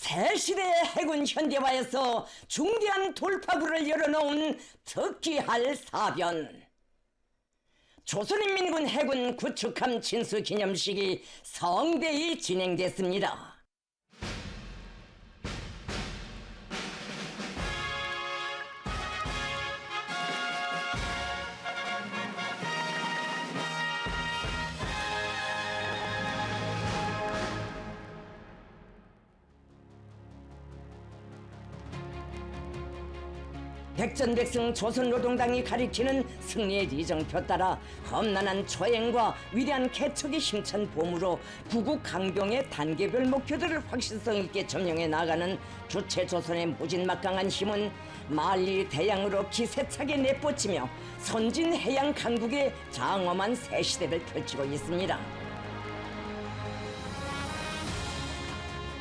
새 시대의 해군 현대화에서 중대한 돌파구를 열어놓은 특기할 사변. 조선인민군 해군 구축함 진수 기념식이 성대히 진행됐습니다. 백전백승 조선노동당이 가리키는 승리의 리정표 따라 험난한 초행과 위대한 개척의 힘찬 봄으로 구국 강병의 단계별 목표들을 확실성 있게 점령해 나가는 주체조선의 무진막강한 힘은 만리 대양으로 기세차게 내뻗치며 선진 해양 강국의 장엄한 새 시대를 펼치고 있습니다.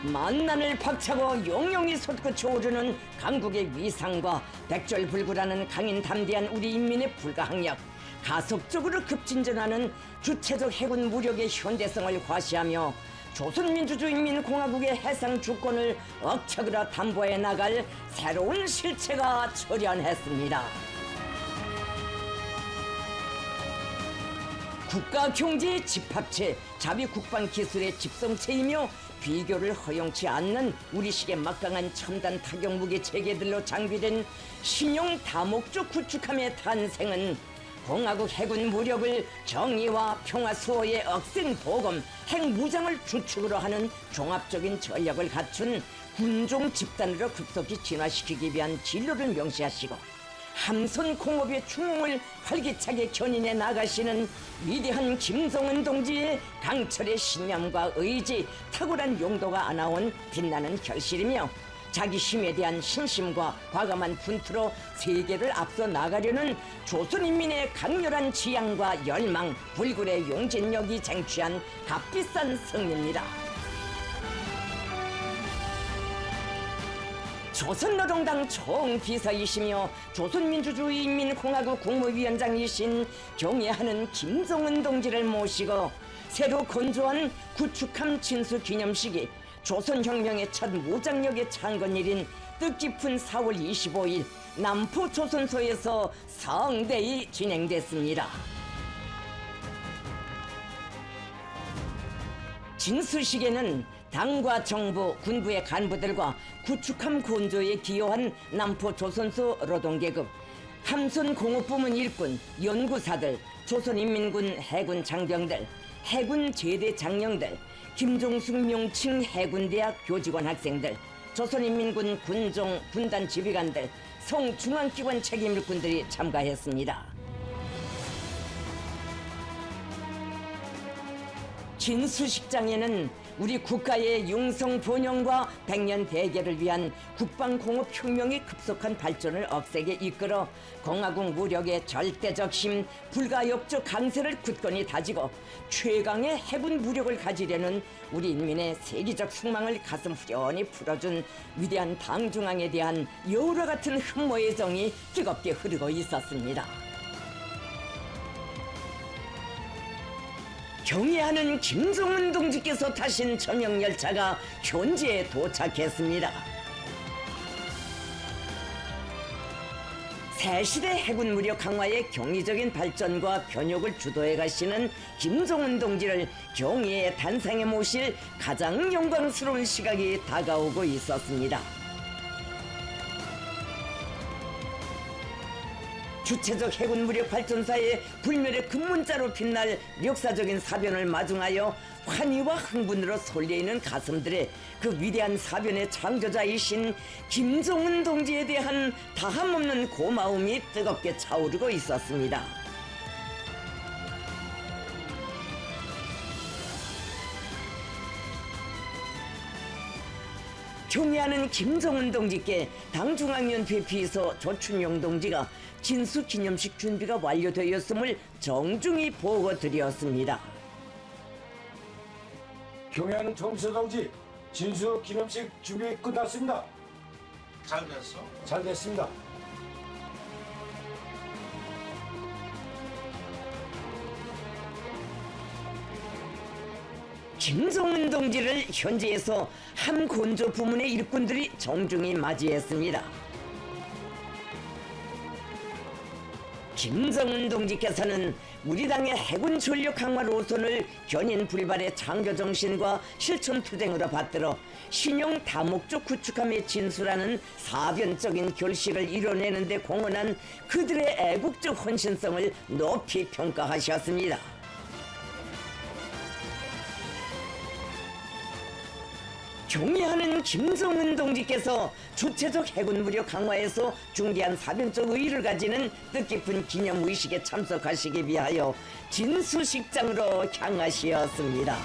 만난을 박차고 용용이 솟구쳐 오르는 강국의 위상과 백절불구라는 강인 담대한 우리 인민의 불가항력, 가속적으로 급진전하는 주체적 해군 무력의 현대성을 과시하며 조선민주주의인민공화국의 해상 주권을 억척으로 담보해 나갈 새로운 실체가 출현했습니다. 국가경제의 집합체, 자비국방기술의 집성체이며 비교를 허용치 않는 우리식의 막강한 첨단 타격 무기 체계들로 장비된 신형 다목적 구축함의 탄생은 공화국 해군 무력을 정의와 평화 수호의 억센 보검, 핵무장을 주축으로 하는 종합적인 전략을 갖춘 군종 집단으로 급속히 진화시키기 위한 진로를 명시하시고 함선 공업의 추몽을 활기차게 견인해 나가시는 위대한 김정은 동지의 강철의 신념과 의지, 탁월한 용도가 안아온 빛나는 결실이며 자기 힘에 대한 신심과 과감한 분투로 세계를 앞서 나가려는 조선인민의 강렬한 지향과 열망, 불굴의 용진력이 쟁취한 값비싼 승리입니다. 조선노동당 총비서이시며 조선민주주의인민공화국 국무위원장이신 경애하는 김정은 동지를 모시고 새로 건조한 구축함 진수 기념식이 조선혁명의 첫 무장력의 창건일인 뜻깊은 4월 25일 남포조선소에서 성대히 진행됐습니다. 진수식에는 당과 정부, 군부의 간부들과 구축함 건조에 기여한 남포조선소 노동계급, 함선공업부문 일꾼, 연구사들, 조선인민군 해군 장병들, 해군 제대 장령들, 김종숙 명칭 해군대학 교직원 학생들, 조선인민군 군종, 군단 지휘관들, 성중앙기관 책임일꾼들이 참가했습니다. 진수식장에는 우리 국가의 융성 번영과 백년 대계를 위한 국방공업혁명의 급속한 발전을 억세게 이끌어 공화국 무력의 절대적 힘, 불가역적 강세를 굳건히 다지고 최강의 해군 무력을 가지려는 우리 인민의 세계적 숙망을 가슴 후련히 풀어준 위대한 당중앙에 대한 여우와 같은 흠모의 정이 뜨겁게 흐르고 있었습니다. 경애하는 김정은 동지께서 타신 전형열차가 현지에 도착했습니다. 새시대 해군 무력 강화의 경이적인 발전과 변혁을 주도해 가시는 김정은 동지를 경의의 단상에 모실 가장 영광스러운 시각이 다가오고 있었습니다. 주체적 해군 무력 발전사의 불멸의 급문자로 빛날 역사적인 사변을 마중하여 환희와 흥분으로 설레이는 가슴들의 그 위대한 사변의 창조자이신 김정은 동지에 대한 다함없는 고마움이 뜨겁게 차오르고 있었습니다. 경애하는 김정은 동지께 당중앙위원회 비서 조춘용 동지가 진수 기념식 준비가 완료되었음을 정중히 보고드렸습니다. 경애하는 정비서 동지, 진수 기념식 준비 끝났습니다. 잘 됐어? 잘 됐습니다. 김정은 동지를 현지에서 함건조 부문의 일꾼들이 정중히 맞이했습니다. 김정은 동지께서는 우리 당의 해군 전력 강화 노선을 견인 불발의 장교 정신과 실천 투쟁으로 받들어 신용 다목적 구축함에 진수라는 사변적인 결실을 이뤄내는 데 공헌한 그들의 애국적 헌신성을 높이 평가하셨습니다. 경의하는 김정은 동지께서 주체적 해군 무력 강화에서 중대한 사변적 의의를 가지는 뜻깊은 기념의식에 참석하시기 위하여 진수식장으로 향하시었습니다.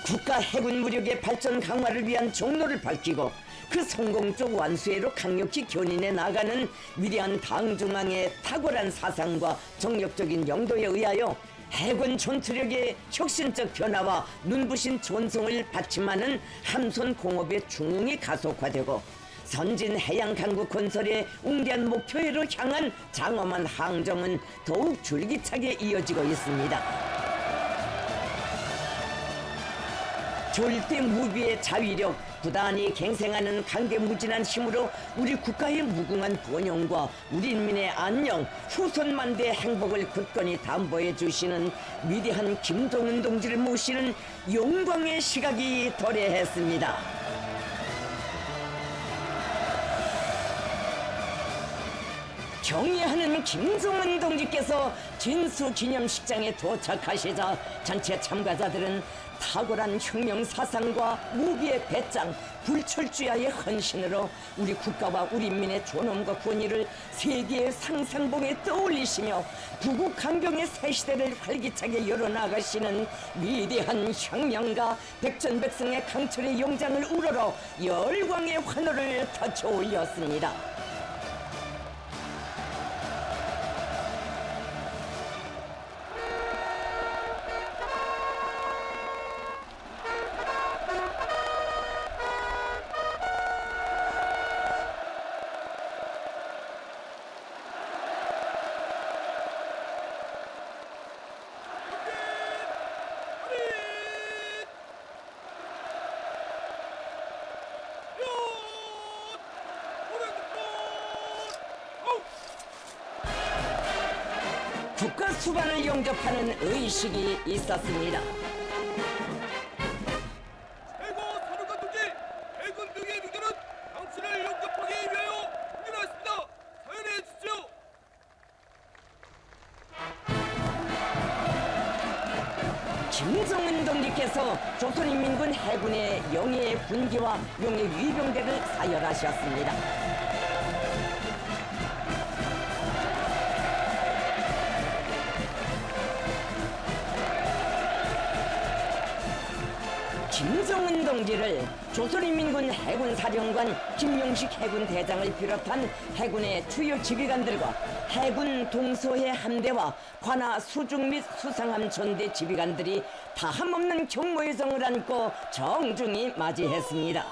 국가 해군 무력의 발전 강화를 위한 종로를 밝히고 그 성공적 완수회로 강력히 견인해 나가는 위대한 당중앙의 탁월한 사상과 정력적인 영도에 의하여 해군 전투력의 혁신적 변화와 눈부신 전성을 받침하는 함선 공업의 중흥이 가속화되고 선진 해양 강국 건설의 웅대한 목표로 향한 장엄한 항정은 더욱 줄기차게 이어지고 있습니다. 절대 무비의 자위력, 부단히 갱생하는 강대무진한 힘으로 우리 국가의 무궁한 번영과 우리 인민의 안녕, 후손만대의 행복을 굳건히 담보해 주시는 위대한 김정은 동지를 모시는 영광의 시각이 도래했습니다. 경의하는 김정은 동지께서 진수기념식장에 도착하시자 전체 참가자들은 탁월한 혁명 사상과 무비의 배짱, 불철주야의 헌신으로 우리 국가와 우리 인민의 존엄과 권위를 세계의 상상봉에 떠올리시며 부국 강경의 새 시대를 활기차게 열어나가시는 위대한 혁명가 백전백승의 강철의 영장을 우러러 열광의 환호를 터쳐 올렸습니다. 국가 수반을 영접하는 의식이 있었습니다. 최고 사령관 동지, 해군 등의 민들은 당신을 영접하기 위하여 공연하였습니다. 사연해 주십시오. 김정은 동지께서 조선인민군 해군의 영예 군기와 영예 위병대를 사열하셨습니다. 김정은 동지를 조선인민군 해군사령관 김용식 해군대장을 비롯한 해군의 주요 지휘관들과 해군 동서해 함대와 관하 수중 및 수상함 전대 지휘관들이 다함없는 경모의 정을 안고 정중히 맞이했습니다.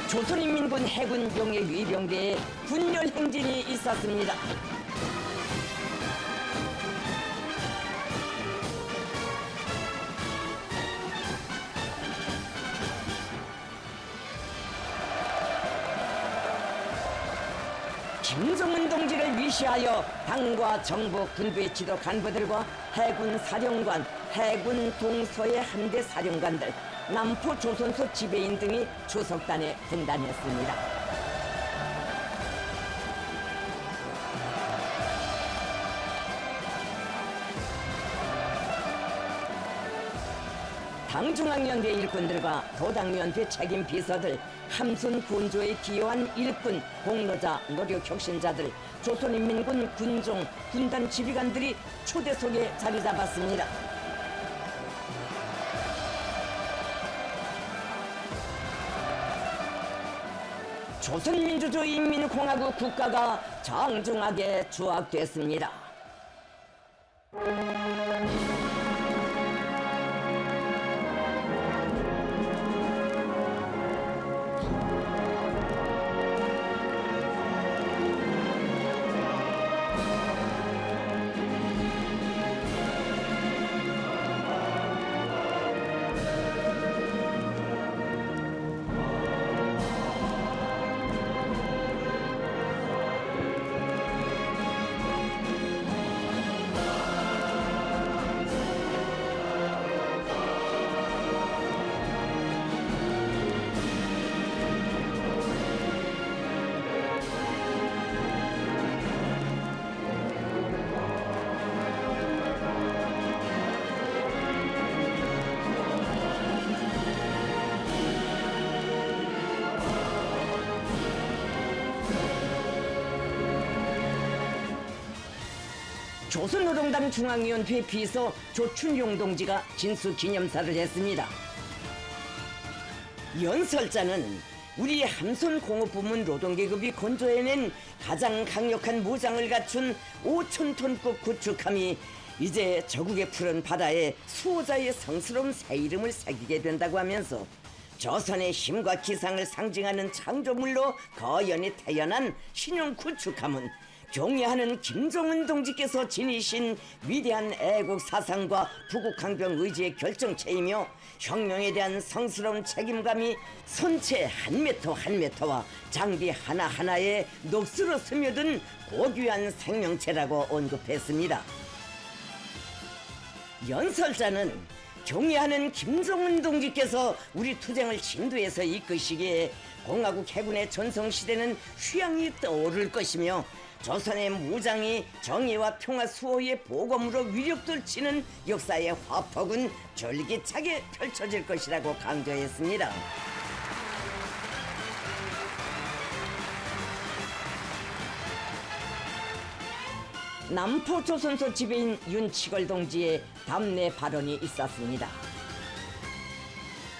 조선인민군 해군 영예 위병대에 군열 행진이 있었습니다. 김정은 동지를 위시하여 당과 정부 군부의 지도 간부들과 해군 사령관, 해군 동서의 함대 사령관들, 남포 조선소 지배인 등이 추석단에 분단했습니다. 당중앙연대 일꾼들과 도당연대 책임 비서들, 함선 군조에 기여한 일꾼, 공로자, 노력 혁신자들, 조선인민군 군종, 군단 지휘관들이 초대석에 자리 잡았습니다. 조선민주주의인민공화국 국가가 정중하게 수락됐습니다. 조선노동당 중앙위원회 비서 조춘용 동지가 진수기념사를 했습니다. 연설자는 우리 함선공업부문 노동계급이 건조해낸 가장 강력한 무장을 갖춘 5,000톤급 구축함이 이제 저국의 푸른 바다에 수호자의 성스러운 새 이름을 새기게 된다고 하면서 조선의 힘과 기상을 상징하는 창조물로 거연히 태어난 신형 구축함은 경애하는 김정은 동지께서 지니신 위대한 애국 사상과 부국항병 의지의 결정체이며 혁명에 대한 성스러운 책임감이 선체 한 미터 한 미터와 장비 하나하나에 녹슬어 스며든 고귀한 생명체라고 언급했습니다. 연설자는 경애하는 김정은 동지께서 우리 투쟁을 진두에서 이끄시기에 공화국 해군의 전성시대는 휴양이 떠오를 것이며 조선의 무장이 정의와 평화 수호의 보검으로 위력을 치는 역사의 화폭은 절기차게 펼쳐질 것이라고 강조했습니다. 남포조선소 지배인 윤치걸 동지의 담내 발언이 있었습니다.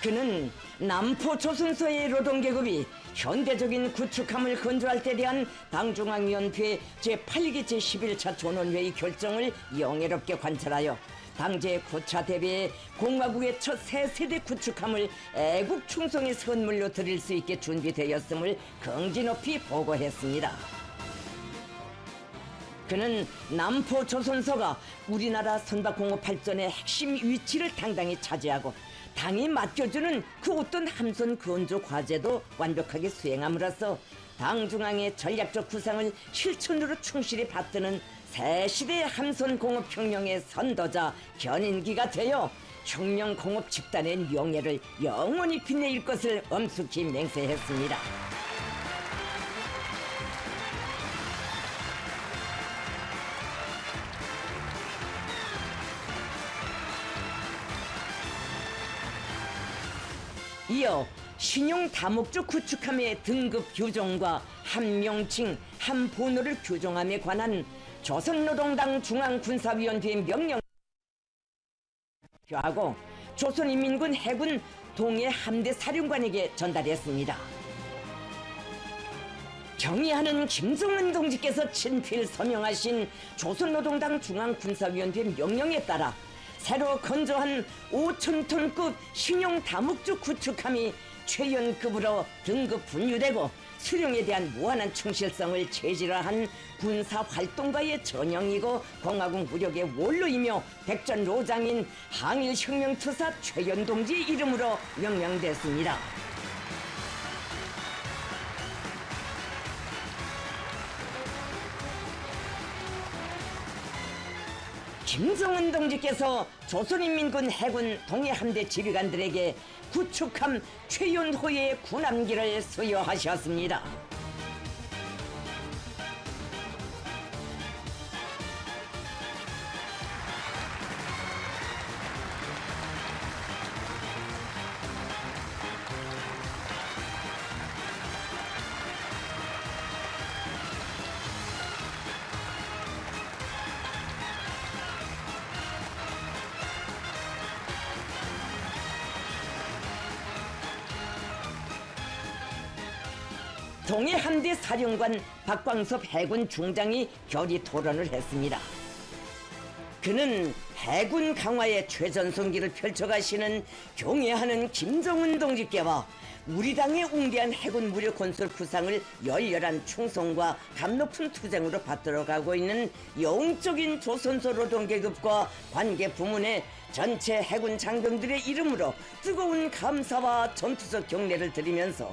그는 남포조선소의 노동계급이 현대적인 구축함을 건조할 때 대한 당중앙위원회 제8기 제11차 전원회의 결정을 영예롭게 관찰하여 당제 9차 대회에 공화국의 첫 새 세대 구축함을 애국 충성의 선물로 드릴 수 있게 준비되었음을 긍지 높이 보고했습니다. 그는 남포조선소가 우리나라 선박공업 발전의 핵심 위치를 당당히 차지하고 당이 맡겨주는 그 어떤 함선 건조 과제도 완벽하게 수행함으로써 당 중앙의 전략적 구상을 실천으로 충실히 받드는 새 시대의 함선 공업 혁명의 선도자 견인기가 되어 혁명 공업 집단의 명예를 영원히 빛내일 것을 엄숙히 맹세했습니다. 이어 신용 다목적 구축함의 등급 규정과 함명칭, 함번호를 규정함에 관한 조선노동당 중앙군사위원회 명령 하고 조선인민군 해군 동해 함대 사령관에게 전달했습니다. 경의하는 김정은 동지께서 친필 서명하신 조선노동당 중앙군사위원회 명령에 따라 새로 건조한 5,000톤급 신형 다목적 구축함이 최연급으로 등급 분류되고 수령에 대한 무한한 충실성을 체질화한 군사활동가의 전형이고 공화국 무력의 원로이며 백전로장인 항일혁명투사 최연동지의 이름으로 명명됐습니다. 김정은 동지께서 조선인민군 해군 동해함대 지휘관들에게 구축함 최연호의 군함기를 수여하셨습니다. 동해함대 사령관 박광섭 해군 중장이 결의 토론을 했습니다. 그는 해군 강화의 최전성기를 펼쳐가시는 경애하는 김정은 동지께와 우리 당의 웅대한 해군 무력 건설 구상을 열렬한 충성과 감 높은 투쟁으로 받들어가고 있는 영적인 조선소 노동계급과 관계 부문의 전체 해군 장병들의 이름으로 뜨거운 감사와 전투적 경례를 드리면서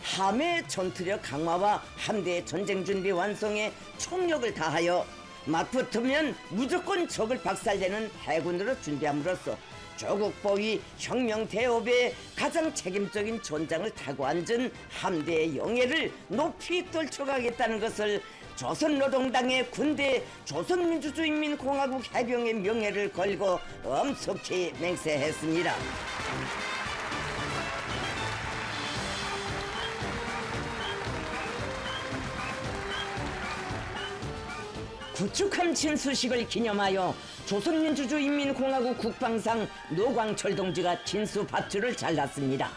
함의 전투력 강화와 함대의 전쟁 준비 완성에 총력을 다하여 맞붙으면 무조건 적을 박살내는 해군으로 준비함으로써 조국 보위 혁명 대업의 가장 책임적인 전장을 타고 앉은 함대의 영예를 높이 떨쳐가겠다는 것을 조선노동당의 군대 조선민주주의인민공화국 해병의 명예를 걸고 엄숙히 맹세했습니다. 구축함 진수식을 기념하여 조선민주주의인민공화국 국방상 노광철 동지가 진수 밧줄을 잘랐습니다.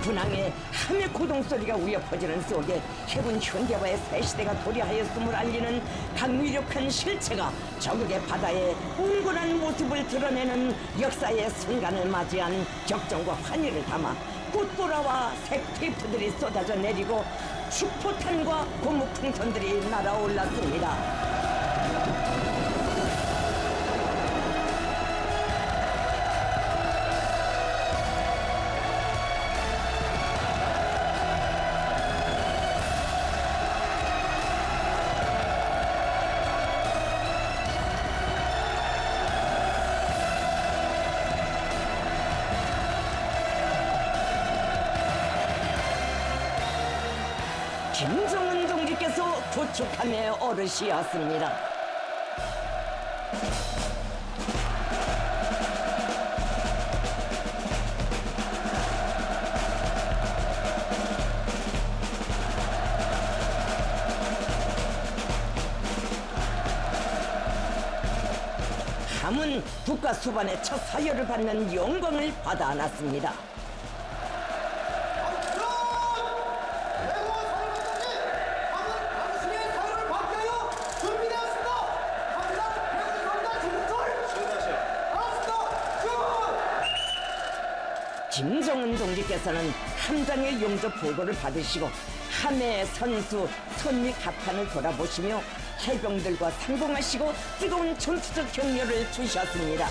분항에 함의 고동소리가 울려 퍼지는 속에 해군 현대화의 새 시대가 도래하였음을 알리는 강위력한 실체가 저극의 바다에 온건한 모습을 드러내는 역사의 순간을 맞이한 격정과 환희를 담아 꽃보라와 색 테이프들이 쏟아져 내리고 축포탄과 고무풍선들이 날아올랐습니다. 김정은 동지께서 구축함의 어르시였습니다. 함은 국가 수반의 첫 사열을 받는 영광을 받아 안았습니다. 김정은 동지께서는 함장의 용접 보고를 받으시고 함의 선수 손미 갑판을 돌아보시며 해병들과 상봉하시고 뜨거운 전투적 격려를 주셨습니다.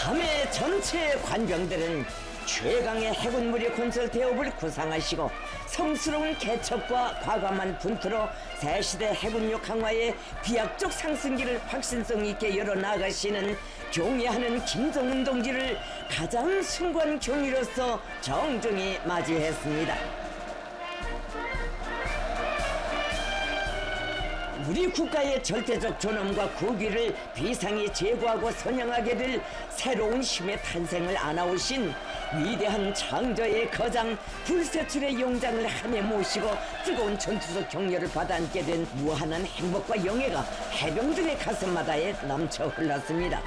함의 전체 관병들은 최강의 해군 무력 건설 대업을 구상하시고 성스러운 개척과 과감한 분투로 새시대 해군력 강화의 비약적 상승기를 확신성 있게 열어나가시는 경애하는 김정은 동지를 가장 숭고한 경위로서 정중히 맞이했습니다. 우리 국가의 절대적 존엄과 국위를 비상히 제고하고 선양하게 될 새로운 힘의 탄생을 안아오신 위대한 창조의 거장 불세출의 용장을 함에 모시고 뜨거운 전투적 격려를 받아 안게 된 무한한 행복과 영예가 해병들의 가슴마다에 넘쳐 흘렀습니다.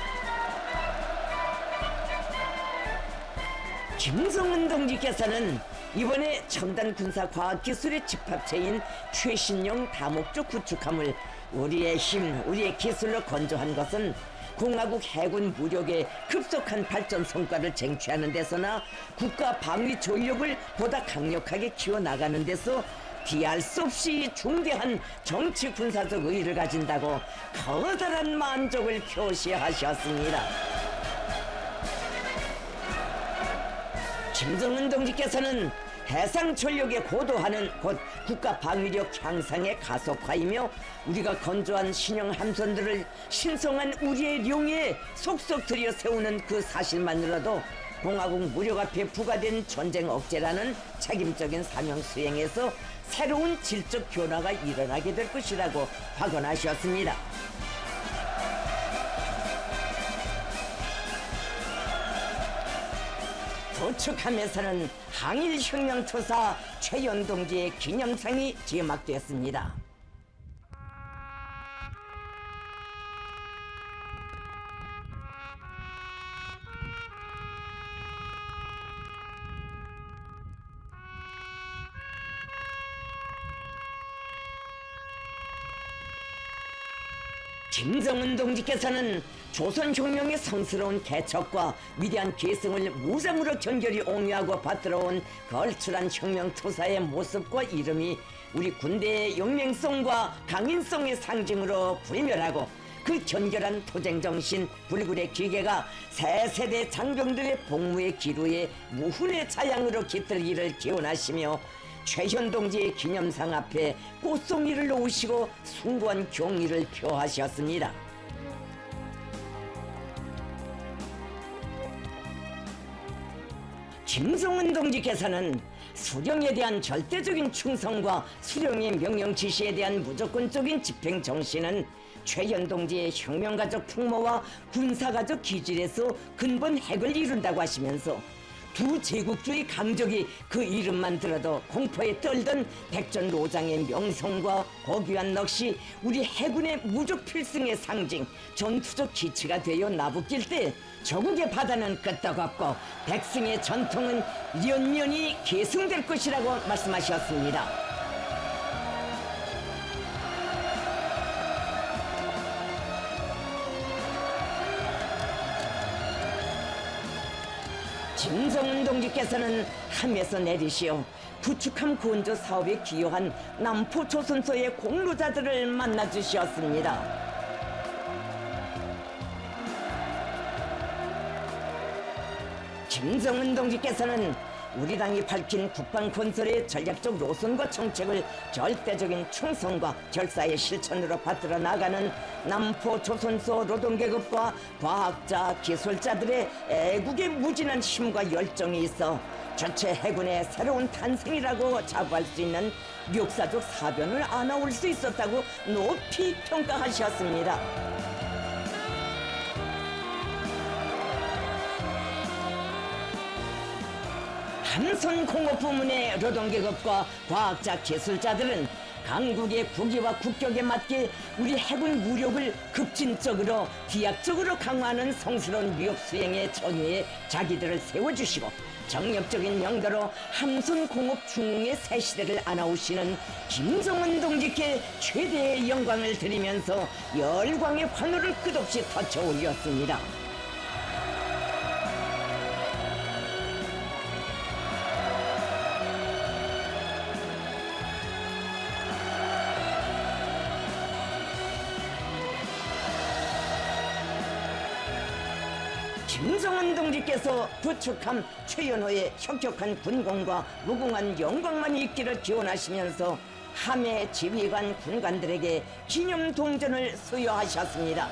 김정은 동지께서는 이번에 첨단 군사 과학기술의 집합체인 최신형 다목적 구축함을 우리의 힘, 우리의 기술로 건조한 것은 공화국 해군 무력의 급속한 발전 성과를 쟁취하는 데서나 국가 방위 전력을 보다 강력하게 키워나가는 데서 비할 수 없이 중대한 정치 군사적 의의를 가진다고 커다란 만족을 표시하셨습니다. 김정은 동지께서는 해상 전력의 고도화는 곧 국가 방위력 향상의 가속화이며 우리가 건조한 신형 함선들을 신성한 우리의 령에 속속 들여 세우는 그 사실만으로도 공화국 무력 앞에 부과된 전쟁 억제라는 책임적인 사명 수행에서 새로운 질적 변화가 일어나게 될 것이라고 확언하셨습니다. 구축함에서는 항일혁명투사 최연동지의 기념상이 제막됐습니다. 김정은 동지께서는 조선혁명의 성스러운 개척과 위대한 계승을 무장으로 견결히 옹유하고 받들어온 걸출한 혁명투사의 모습과 이름이 우리 군대의 용맹성과 강인성의 상징으로 불멸하고 그 견결한 투쟁정신, 불굴의 기계가 새 세대 장병들의 복무의 기로에 무훈의 자양으로 깃들기를 기원하시며 최현 동지의 기념상 앞에 꽃송이를 놓으시고 숭고한 경의를 표하셨습니다. 김정은 동지께서는 수령에 대한 절대적인 충성과 수령의 명령 지시에 대한 무조건적인 집행 정신은 최현 동지의 혁명가적 풍모와 군사가적 기질에서 근본 핵을 이룬다고 하시면서 두 제국주의 강적이 그 이름만 들어도 공포에 떨던 백전로장의 명성과 고귀한 넋이 우리 해군의 무적 필승의 상징, 전투적 기치가 되어 나부낄 때 조국의 바다는 끄떡없고 백승의 전통은 연연히 계승될 것이라고 말씀하셨습니다. 김정은 동지께서는 함에서 내리시어 구축함 건조 사업에 기여한 남포 조선소의 공로자들을 만나 주셨습니다. 김정은 동지께서는 우리 당이 밝힌 국방 건설의 전략적 노선과 정책을 절대적인 충성과 결사의 실천으로 받들어 나가는 남포 조선소 노동계급과 과학자, 기술자들의 애국의 무진한 힘과 열정이 있어 전체 해군의 새로운 탄생이라고 자부할 수 있는 역사적 사변을 안아올 수 있었다고 높이 평가하셨습니다. 함선공업 부문의 노동계급과 과학자, 기술자들은 강국의 국위와 국격에 맞게 우리 해군 무력을 급진적으로 기하적으로 강화하는 성스러운 위협 수행의 전위에 자기들을 세워주시고 정력적인 용도로 함선공업 중흥의 새 시대를 안아오시는 김정은 동지께 최대의 영광을 드리면서 열광의 환호를 끝없이 터쳐 올렸습니다. 김정은 동지께서 부축함 최연호의 혁혁한 군功과 무궁한 영광만 있기를 기원하시면서 함의 지휘관 군관들에게 기념 동전을 수여하셨습니다.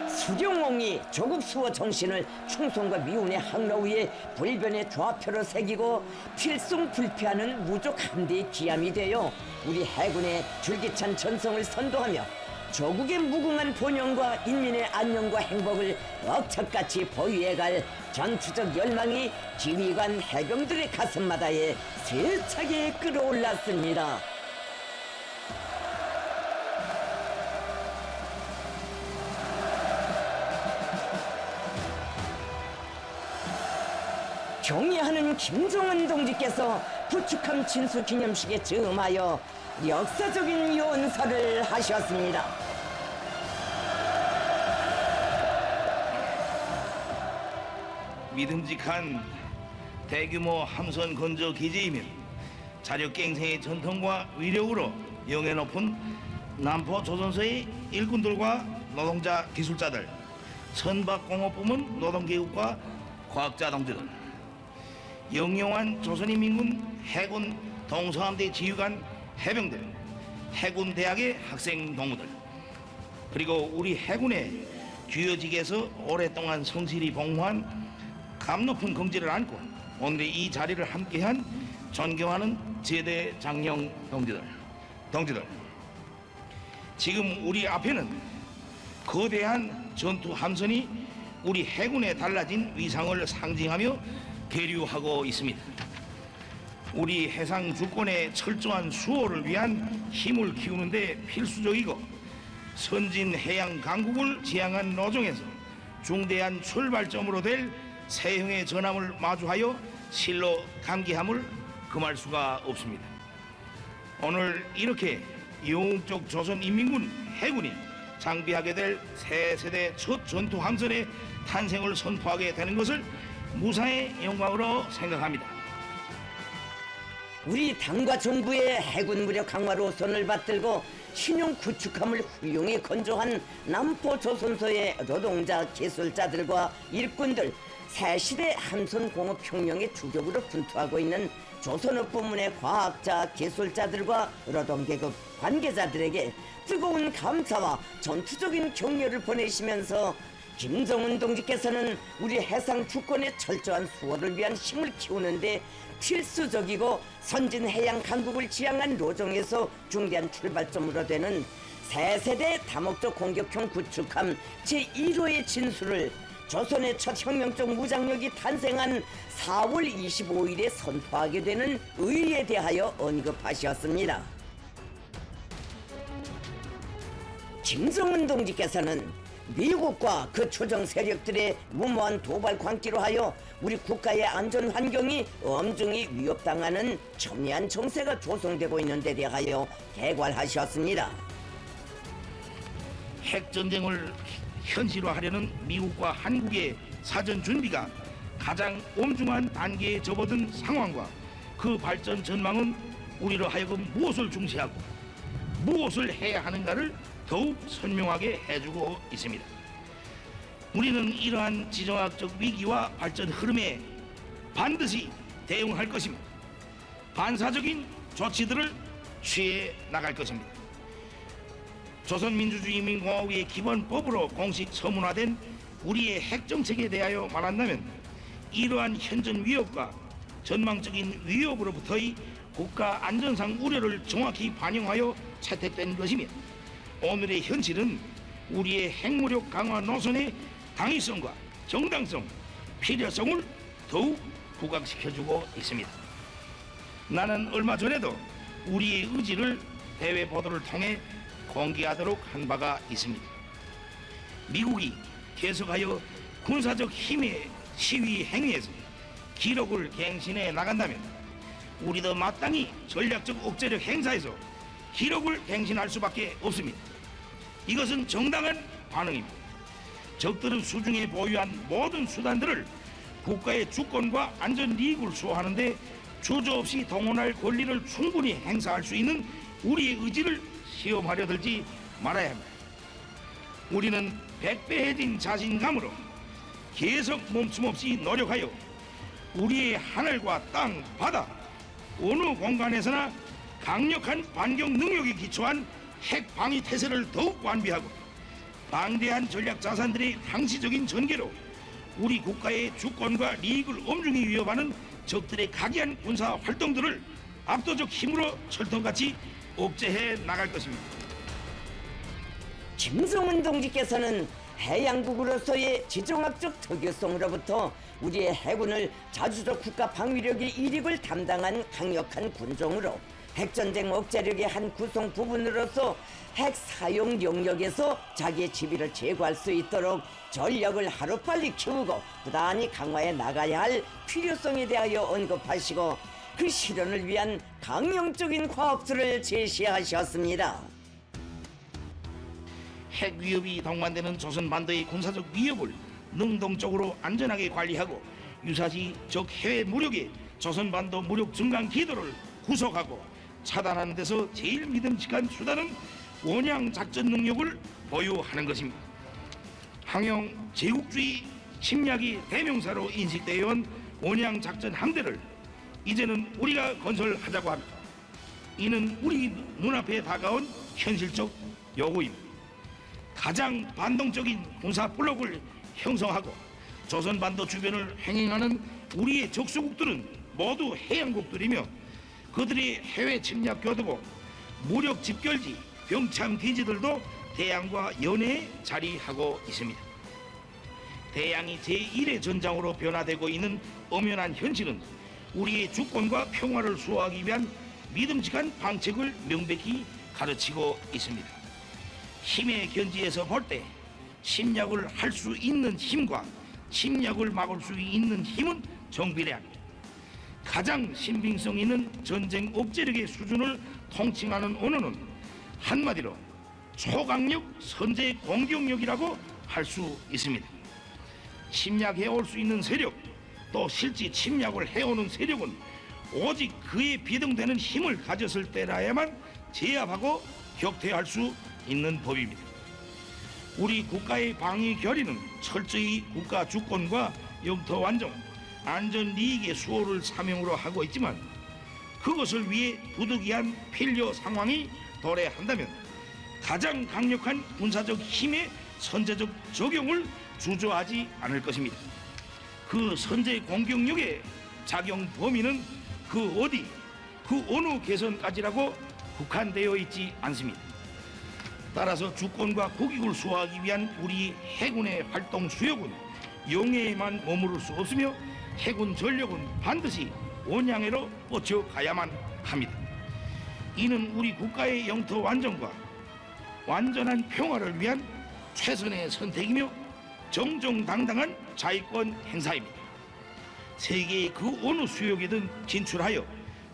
수령옹이 조국 수호 정신을 충성과 미운의 항로 위에 불변의 좌표로 새기고 필승불패하는 무적 함대의 기함이 되어 우리 해군의 줄기찬 전성을 선도하며 조국의 무궁한 번영과 인민의 안녕과 행복을 억척같이 보유해갈 전투적 열망이 지휘관 해병들의 가슴마다에 세차게 끌어올랐습니다. 경의하는 김정은 동지께서 부축함 진수기념식에 즈음하여 역사적인 연설을 하셨습니다. 믿음직한 대규모 함선 건조 기지이며 자력갱생의 전통과 위력으로 영예 높은 남포 조선소의 일꾼들과 노동자 기술자들, 선박공업부문 노동계급과 과학자 동지들, 영용한 조선인민군 해군 동서함대 지휘관 해병들, 해군대학의 학생 동무들, 그리고 우리 해군의 주요직에서 오랫동안 성실히 복무한 감 높은 긍지를 안고 오늘의 이 자리를 함께한 존경하는 제대 장령 동지들, 지금 우리 앞에는 거대한 전투 함선이 우리 해군의 달라진 위상을 상징하며 계류하고 있습니다. 우리 해상 주권의 철저한 수호를 위한 힘을 키우는 데 필수적이고 선진 해양 강국을 지향한 노정에서 중대한 출발점으로 될 세형의 전함을 마주하여 실로 감기함을 금할 수가 없습니다. 오늘 이렇게 영웅적 조선인민군 해군이 장비하게 될 새 세대 첫 전투 함선의 탄생을 선포하게 되는 것을 무사의 영광으로 생각합니다. 우리 당과 정부의 해군 무력 강화로 손을 받들고 신용 구축함을 훌륭히 건조한 남포 조선소의 노동자 기술자들과 일꾼들, 새시대 함선공업 혁명의 주격으로 분투하고 있는 조선업 부문의 과학자, 기술자들과 노동계급 관계자들에게 뜨거운 감사와 전투적인 격려를 보내시면서 김정은 동지께서는 우리 해상 주권의 철저한 수호를 위한 힘을 키우는데 필수적이고 선진 해양 강국을 지향한 로정에서 중대한 출발점으로 되는 새 세대 다목적 공격형 구축함 제1호의 진수를 조선의 첫 혁명적 무장력이 탄생한 4월 25일에 선포하게 되는 의의에 대하여 언급하셨습니다. 김정은 동지께서는 미국과 그 추정 세력들의 무모한 도발 광기로 하여 우리 국가의 안전 환경이 엄중히 위협당하는 첨예한 정세가 조성되고 있는 데 대하여 개괄하셨습니다. 핵전쟁을 현실화하려는 미국과 한국의 사전 준비가 가장 엄중한 단계에 접어든 상황과 그 발전 전망은 우리로 하여금 무엇을 중시하고 무엇을 해야 하는가를 더욱 선명하게 해주고 있습니다. 우리는 이러한 지정학적 위기와 발전 흐름에 반드시 대응할 것이며 반사적인 조치들을 취해 나갈 것입니다. 조선민주주의인민공화국의 기본법으로 공식 서문화된 우리의 핵정책에 대하여 말한다면 이러한 현전 위협과 전망적인 위협으로부터의 국가 안전상 우려를 정확히 반영하여 채택된 것이며 오늘의 현실은 우리의 핵무력 강화 노선의 당위성과 정당성, 필요성을 더욱 부각시켜주고 있습니다. 나는 얼마 전에도 우리의 의지를 대외 보도를 통해 공개하도록 한 바가 있습니다. 미국이 계속하여 군사적 힘의 시위 행위에서 기록을 갱신해 나간다면 우리도 마땅히 전략적 억제력 행사에서 기록을 갱신할 수밖에 없습니다. 이것은 정당한 반응입니다. 적들은 수중에 보유한 모든 수단들을 국가의 주권과 안전 이익을 수호하는데 주저없이 동원할 권리를 충분히 행사할 수 있는 우리의 의지를 시험하려 들지 말아야 합니다. 우리는 백배해진 자신감으로 계속 멈춤없이 노력하여 우리의 하늘과 땅, 바다, 어느 공간에서나 강력한 반격 능력에 기초한 핵 방위 태세를 더욱 완비하고 방대한 전략 자산들의 항시적인 전개로 우리 국가의 주권과利益을 엄중히 위협하는 적들의 각이한 군사 활동들을 압도적 힘으로 철통같이 억제해 나갈 것입니다. 김정은 동지께서는 해양국으로서의 지정학적 특유성으로부터 우리의 해군을 자주적 국가 방위력의 일익을 담당한 강력한 군종으로 핵전쟁 억제력의 한 구성 부분으로서 핵 사용 영역에서 자기의 지위를 제고할 수 있도록 전력을 하루빨리 키우고 부단히 강화해 나가야 할 필요성에 대하여 언급하시고 그 실현을 위한 강령적인 과업들을 제시하셨습니다. 핵 위협이 동반되는 조선 반도의 군사적 위협을 능동적으로 안전하게 관리하고 유사시 적 해외 무력의 조선 반도 무력 증강 기도를 구속하고 차단하는 데서 제일 믿음직한 수단은 원양 작전 능력을 보유하는 것입니다. 항영 제국주의 침략의 대명사로 인식되어 온 원양 작전 함대를 이제는 우리가 건설하자고 합니다. 이는 우리 눈앞에 다가온 현실적 요구입니다. 가장 반동적인 군사 블록을 형성하고 조선반도 주변을 행행하는 우리의 적수국들은 모두 해양국들이며 그들의 해외 침략 교도국, 무력 집결지, 병참 기지들도 대양과 연해에 자리하고 있습니다. 대양이 제1의 전장으로 변화되고 있는 엄연한 현실은 우리의 주권과 평화를 수호하기 위한 믿음직한 방책을 명백히 가르치고 있습니다. 힘의 견지에서 볼 때 침략을 할 수 있는 힘과 침략을 막을 수 있는 힘은 정비례합니다. 가장 신빙성 있는 전쟁 억제력의 수준을 통칭하는 언어는 한마디로 초강력 선제 공격력이라고 할 수 있습니다. 침략해 올 수 있는 세력, 또 실제 침략을 해오는 세력은 오직 그에 비등되는 힘을 가졌을 때라야만 제압하고 격퇴할 수 있는 법입니다. 우리 국가의 방위 결의는 철저히 국가 주권과 영토 완종, 안전 이익의 수호를 사명으로 하고 있지만 그것을 위해 부득이한 필요 상황이 도래한다면 가장 강력한 군사적 힘의 선제적 적용을 주저하지 않을 것입니다. 그 선제 공격력의 작용 범위는 그 어디, 그 어느 개선까지라고 국한되어 있지 않습니다. 따라서 주권과 국익을 수호하기 위한 우리 해군의 활동 수역은 영해에만 머무를 수 없으며 해군 전력은 반드시 원양해로 뻗쳐가야만 합니다. 이는 우리 국가의 영토 완전과 완전한 평화를 위한 최선의 선택이며 정정당당한 자위권 행사입니다. 세계의 그 어느 수역이든 진출하여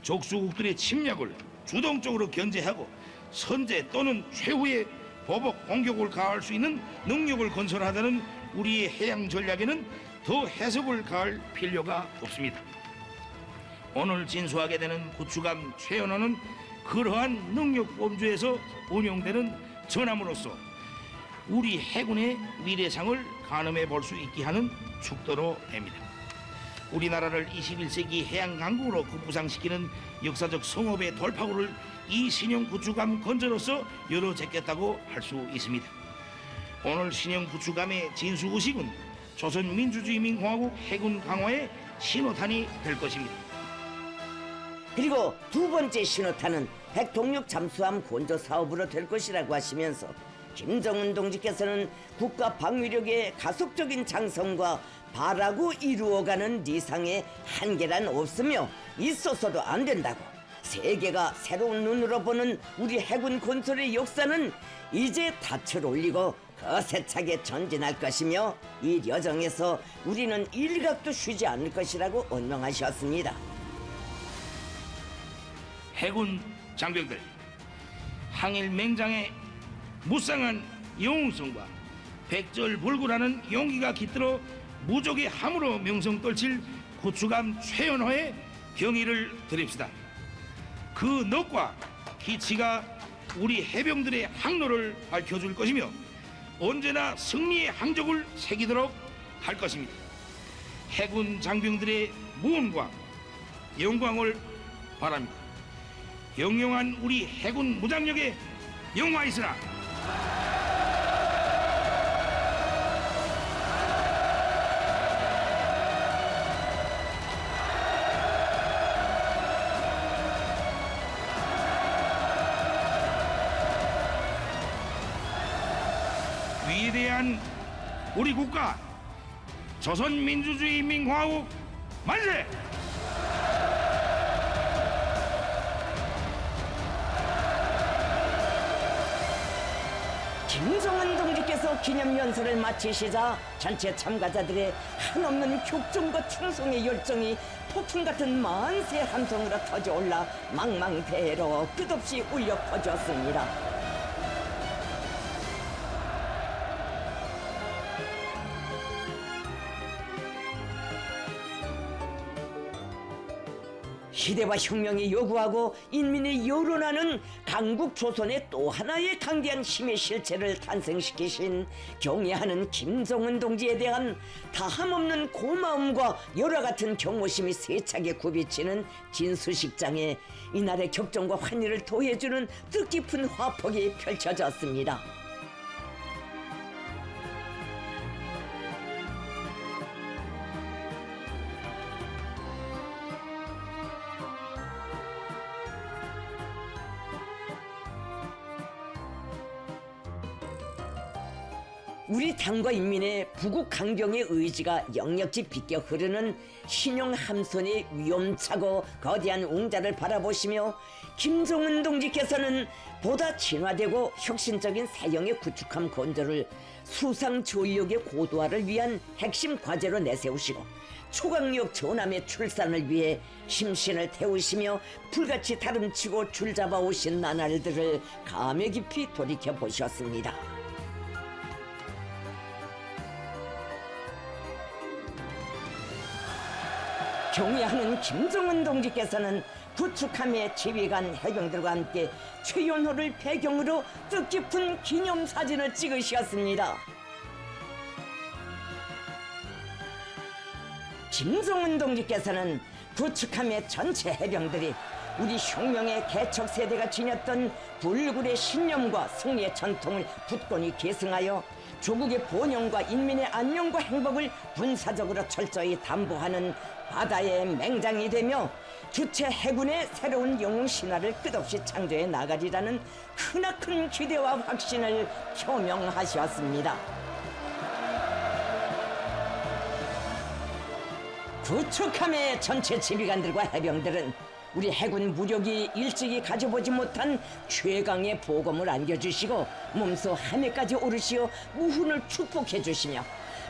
적수국들의 침략을 주동적으로 견제하고 선제 또는 최후의 보복 공격을 가할 수 있는 능력을 건설하다는 우리의 해양 전략에는 더 해석을 가할 필요가 없습니다. 오늘 진수하게 되는 구축함 최연호는 그러한 능력 범주에서 운용되는 전함으로써 우리 해군의 미래상을 가늠해 볼 수 있게 하는 축도로 됩니다. 우리나라를 21세기 해양 강국으로 급부상시키는 역사적 성업의 돌파구를 이 신형 구축함 건조로서 열어제꼈다고 할 수 있습니다. 오늘 신형 구축함의 진수의식은 조선민주주의민공화국 해군 강화의 신호탄이 될 것입니다. 그리고 두 번째 신호탄은 핵동력 잠수함 건조 사업으로 될 것이라고 하시면서 김정은 동지께서는 국가 방위력의 가속적인 장성과 바라고 이루어가는 리상의 한계란 없으며 있어서도 안 된다고, 세계가 새로운 눈으로 보는 우리 해군 건설의 역사는 이제 닻을 올리고 거세차게 전진할 것이며 이 여정에서 우리는 일각도 쉬지 않을 것이라고 언명하셨습니다. 해군 장병들, 항일 맹장의 무쌍한 영웅성과 백절불구라는 용기가 깃들어 무적의 함으로 명성 떨칠 구축함 최연호의 경의를 드립시다. 그 넋과 기치가 우리 해병들의 항로를 밝혀줄 것이며 언제나 승리의 항적을 새기도록 할 것입니다. 해군 장병들의 무언과 영광을 바랍니다. 영영한 우리 해군 무장력에 영화있으라. 위대한 우리 국가 조선민주주의인민공화국 만세! 김정은 동지께서 기념연설을 마치시자 전체 참가자들의 한없는 격정과 충성의 열정이 폭풍 같은 만세 함성으로 터져올라 망망대해로 끝없이 울려 퍼졌습니다. 시대와 혁명이 요구하고 인민의 여론하는 강국 조선의 또 하나의 강대한 힘의 실체를 탄생시키신 경애하는 김정은 동지에 대한 다함없는 고마움과 열화 같은 경호심이 세차게 굽이치는 진수식장에 이날의 격정과 환희를 더해주는 뜻깊은 화폭이 펼쳐졌습니다. 우리 당과 인민의 부국 강경의 의지가 역력지 빗겨 흐르는 신형 함선의 위험차고 거대한 웅자를 바라보시며 김정은 동지께서는 보다 진화되고 혁신적인 사형의 구축함 건조를 수상 전력의 고도화를 위한 핵심 과제로 내세우시고 초강력 전함의 출산을 위해 심신을 태우시며 불같이 다름치고 줄잡아 오신 나날들을 감회 깊이 돌이켜 보셨습니다. 경애하는 김정은 동지께서는 구축함의 지휘관 해병들과 함께 최연호를 배경으로 뜻깊은 기념사진을 찍으셨습니다. 김정은 동지께서는 구축함의 전체 해병들이 우리 혁명의 개척 세대가 지녔던 불굴의 신념과 승리의 전통을 굳건히 계승하여 조국의 번영과 인민의 안녕과 행복을 군사적으로 철저히 담보하는 바다의 맹장이 되며 주체 해군의 새로운 영웅 신화를 끝없이 창조해 나가리라는 크나큰 기대와 확신을 표명하셨습니다. 구축함의 전체 지휘관들과 해병들은 우리 해군 무력이 일찍이 가져보지 못한 최강의 보검을 안겨주시고 몸소 하늘까지 오르시어 무훈을 축복해 주시며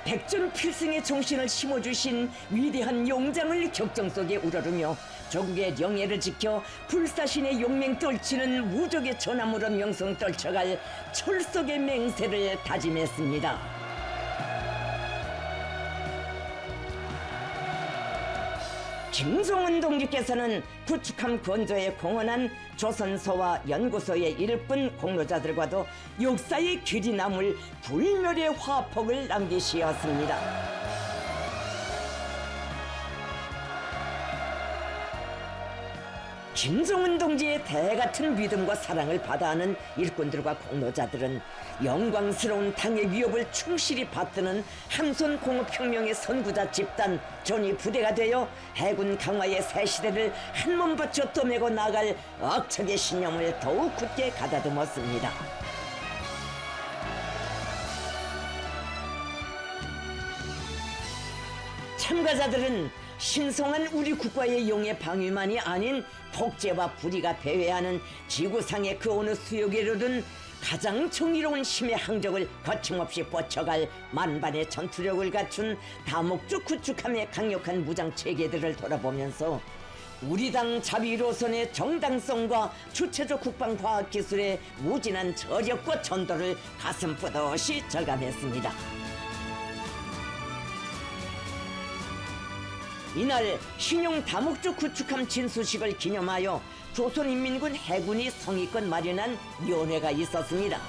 백전필승의 정신을 심어주신 위대한 용장을 격정 속에 우러르며 조국의 영예를 지켜 불사신의 용맹 떨치는 무적의 전함으로 명성 떨쳐갈 철석의 맹세를 다짐했습니다. 김종은 동지께서는 구축함 건조에 공헌한 조선소와 연구소의 일꾼 공로자들과도 역사의 길이 남을 불멸의 화폭을 남기시었습니다. 김종은 동지의 대같은 믿음과 사랑을 받아하는 일꾼들과 공로자들은 영광스러운 당의 위협을 충실히 받드는 함선공업혁명의 선구자 집단 전위 부대가 되어 해군 강화의 새 시대를 한몸 바쳐 떠매고 나갈 억척의 신념을 더욱 굳게 가다듬었습니다. 참가자들은 신성한 우리 국가의 용의 방위만이 아닌 폭제와 불의가 배회하는 지구상의 그 어느 수역에로든 가장 정의로운 힘의 항적을 거침없이 뻗쳐갈 만반의 전투력을 갖춘 다목적 구축함의 강력한 무장 체계들을 돌아보면서 우리 당 자비로선의 정당성과 주체적 국방과학기술의 무진한 저력과 전도를 가슴 뿌듯이 절감했습니다. 이날 신용 다목적 구축함 진수식을 기념하여 조선인민군 해군이 성의껏 마련한 위원회가 있었습니다.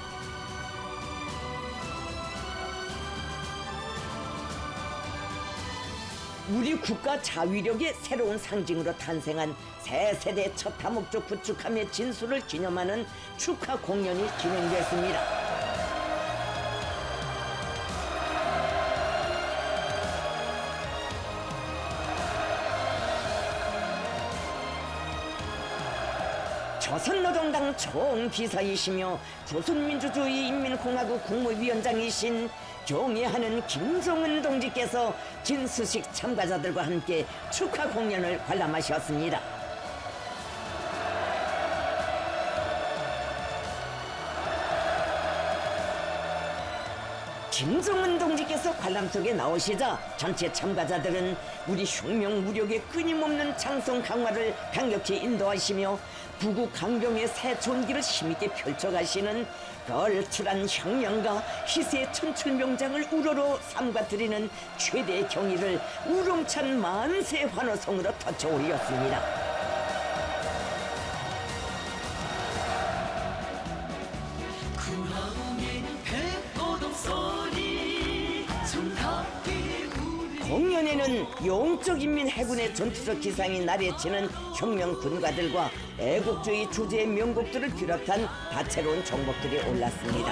우리 국가 자위력의 새로운 상징으로 탄생한 새 세대 첫 다목적 구축함의 진수를 기념하는 축하 공연이 진행됐습니다. 조선노동당 총비서이시며 조선민주주의인민공화국 국무위원장이신 존경하는 김종은 동지께서 진수식 참가자들과 함께 축하 공연을 관람하셨습니다. 김종은 동지께서 관람 속에 나오시자 전체 참가자들은 우리 혁명 무력의 끊임없는 장성 강화를 강력히 인도하시며 부국 강병의 새 존기를 힘있게 펼쳐가시는 걸출한 혁명가 희세의 천출명장을 우러러 삼가드리는 최대의 경의를 우렁찬 만세 환호성으로 터쳐올렸습니다. 공연에는 영적인민 해군의 전투적 기상이 나래치는 혁명 군가들과 애국주의 주제의 명곡들을 비롯한 다채로운 종목들이 올랐습니다.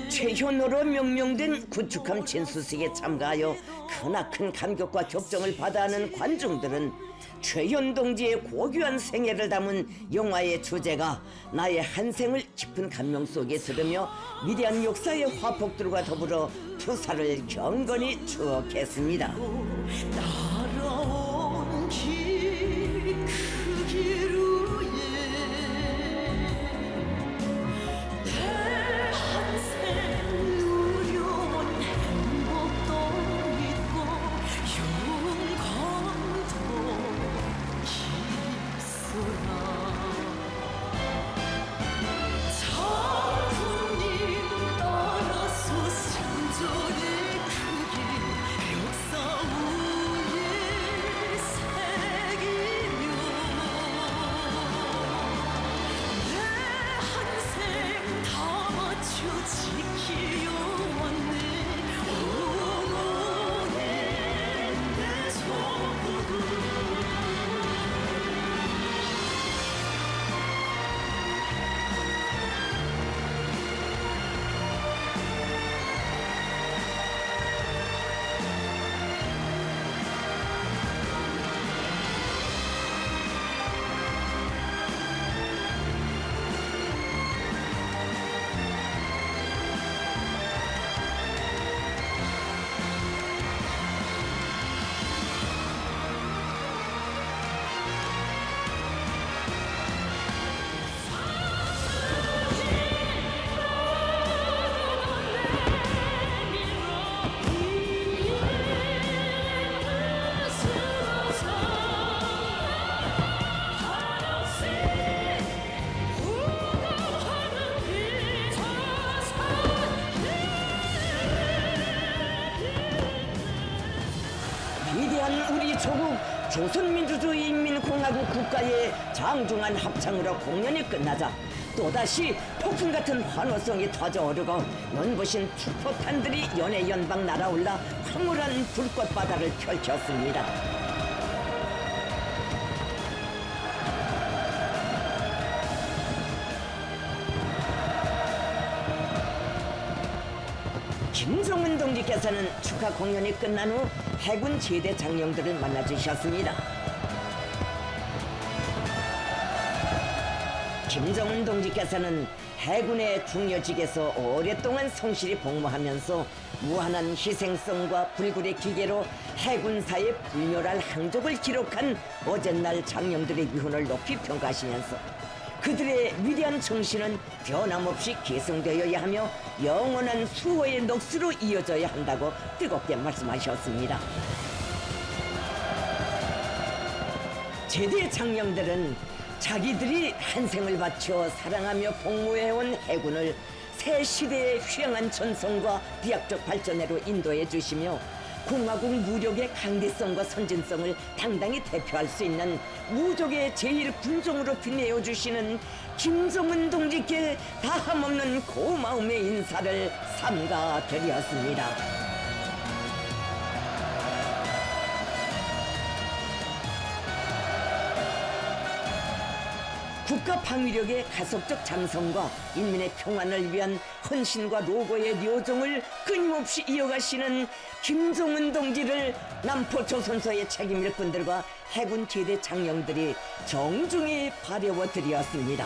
최현호로 명명된 구축함 진수식에 참가하여 크나큰 감격과 격정을 받아하는 관중들은 최현 동지의 고귀한 생애를 담은 영화의 주제가 나의 한 생을 깊은 감명 속에 들으며 위대한 역사의 화폭들과 더불어 투사를 경건히 추억했습니다. 따라온 길, 그 길 위에 내 한생 누려온 행복도 있고 영광도 있으나 장군님 따라서 생존의 그 길 역사 위에 새기며 내 한생 다 맞춰 지키어왔네 응원해 내 조국을 위대한 우리 조국 조선민주주의인민공화국 국가의 장중한 합창으로 공연이 끝나자 또다시 폭풍 같은 환호성이 터져오르고 눈부신 축포탄들이 연해 연방 날아올라 황홀한 불꽃바다를 펼쳤습니다. 김정은 동지께서는 축하 공연이 끝난 후 해군 제대 장령들을 만나주셨습니다. 김정은 동지께서는 해군의 중요직에서 오랫동안 성실히 복무하면서 무한한 희생성과 불굴의 기계로 해군사의 불멸할 항적을 기록한 어젯날 장령들의 위훈을 높이 평가하시면서 그들의 위대한 정신은 변함없이 계승되어야 하며 영원한 수호의 넋으로 이어져야 한다고 뜨겁게 말씀하셨습니다. 제대 장령들은 자기들이 한 생을 바쳐 사랑하며 복무해온 해군을 새 시대의 휘황한 전성과 비약적 발전으로 인도해 주시며 공화국 무력의 강대성과 선진성을 당당히 대표할 수 있는 무적의 제1군종으로 빛내어 주시는 김정은 동지께 다함없는 고마움의 인사를 삼가 드렸습니다. 국가 방위력의 가속적 장성과 인민의 평안을 위한 헌신과 노고의 료정을 끊임없이 이어가시는 김정은 동지를 남포조선소의 책임일꾼들과 해군 제대 장령들이 정중히 바래워 드렸습니다.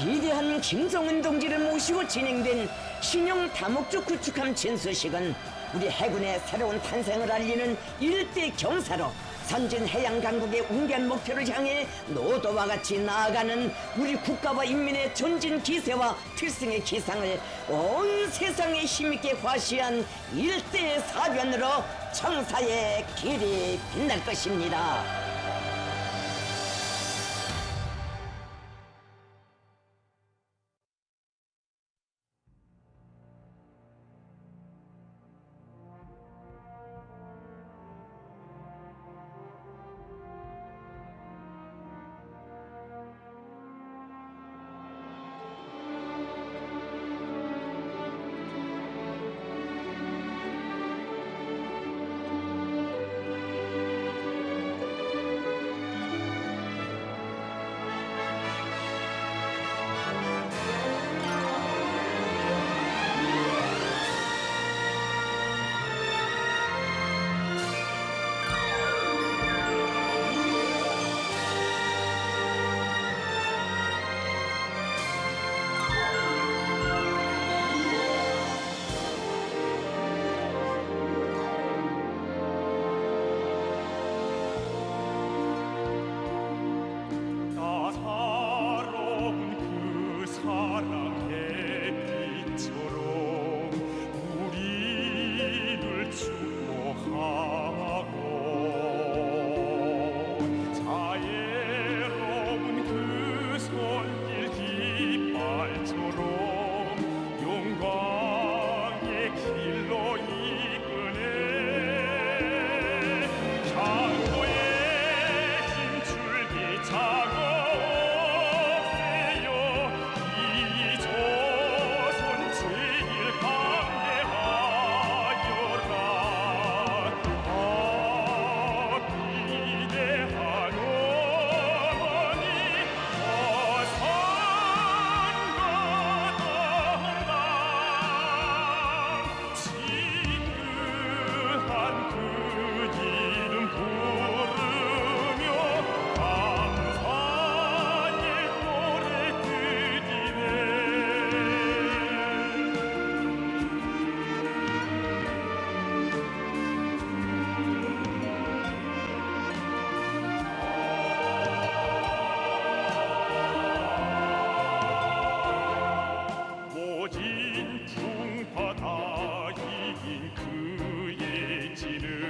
위대한 김정은 동지를 모시고 진행된 신형 다목적 구축함 진수식은 우리 해군의 새로운 탄생을 알리는 일대 경사로 선진 해양 강국의 웅대한 목표를 향해 노도와 같이 나아가는 우리 국가와 인민의 전진 기세와 필승의 기상을 온 세상에 힘있게 과시한 일대 사변으로 청사의 길이 빛날 것입니다. 외치는